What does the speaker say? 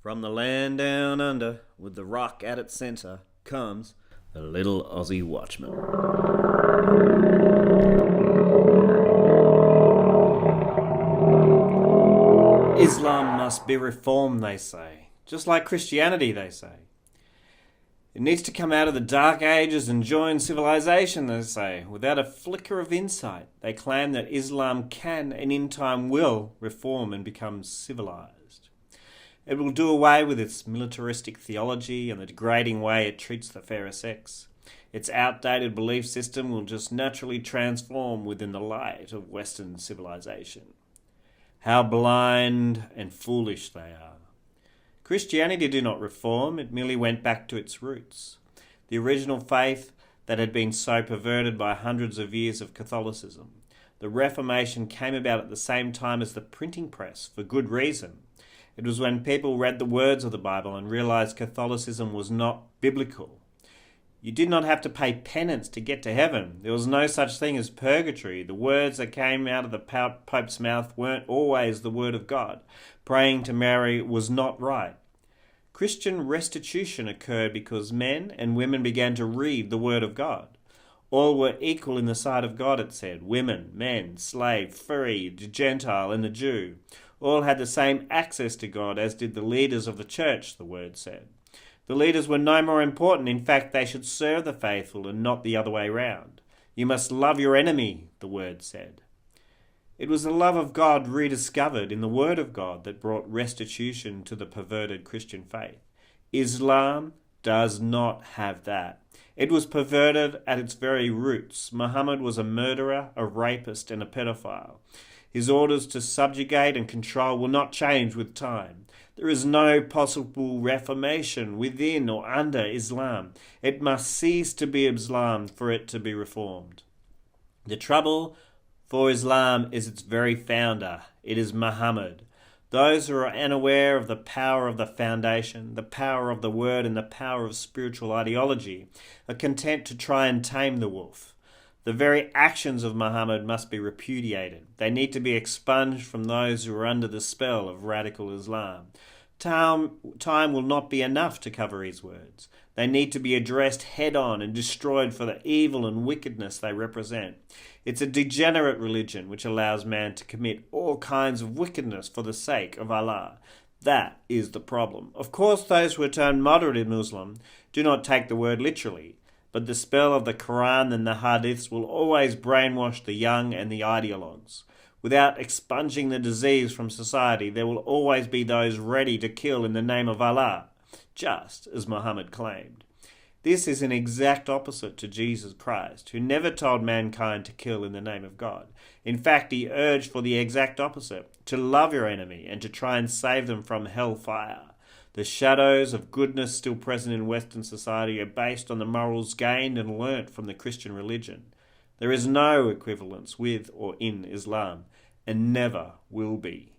From the land down under, with the rock at its centre, comes the little Aussie watchman. Islam must be reformed, they say. Just like Christianity, they say. It needs to come out of the dark ages and join civilization, they say. Without a flicker of insight, they claim that Islam can and in time will reform and become civilized. It will do away with its militaristic theology and the degrading way it treats the fairer sex. Its outdated belief system will just naturally transform within the light of Western civilization. How blind and foolish they are. Christianity did not reform, it merely went back to its roots. The original faith that had been so perverted by hundreds of years of Catholicism. The Reformation came about at the same time as the printing press, for good reason. It was when people read the words of the Bible and realized Catholicism was not biblical. You did not have to pay penance to get to heaven. There was no such thing as purgatory. The words that came out of the Pope's mouth weren't always the word of God. Praying to Mary was not right. Christian restitution occurred because men and women began to read the word of God. All were equal in the sight of God, it said. Women, men, slave, free, Gentile, and the Jew. All had the same access to God as did the leaders of the church, the word said. The leaders were no more important. In fact, they should serve the faithful and not the other way round. You must love your enemy, the word said. It was the love of God rediscovered in the word of God that brought restitution to the perverted Christian faith. Islam does not have that. It was perverted at its very roots. Muhammad was a murderer, a rapist, and a pedophile. His orders to subjugate and control will not change with time. There is no possible reformation within or under Islam. It must cease to be Islam for it to be reformed. The trouble for Islam is its very founder. It is Muhammad. Those who are unaware of the power of the foundation, the power of the word, and the power of spiritual ideology are content to try and tame the wolf. The very actions of Muhammad must be repudiated. They need to be expunged from those who are under the spell of radical Islam. Time will not be enough to cover his words. They need to be addressed head-on and destroyed for the evil and wickedness they represent. It's a degenerate religion which allows man to commit all kinds of wickedness for the sake of Allah. That is the problem. Of course, those who are termed moderate in Muslim do not take the word literally. But the spell of the Quran and the Hadiths will always brainwash the young and the ideologues. Without expunging the disease from society, there will always be those ready to kill in the name of Allah, just as Muhammad claimed. This is an exact opposite to Jesus Christ, who never told mankind to kill in the name of God. In fact, he urged for the exact opposite, to love your enemy and to try and save them from hellfire. The shadows of goodness still present in Western society are based on the morals gained and learnt from the Christian religion. There is no equivalence with or in Islam, and never will be.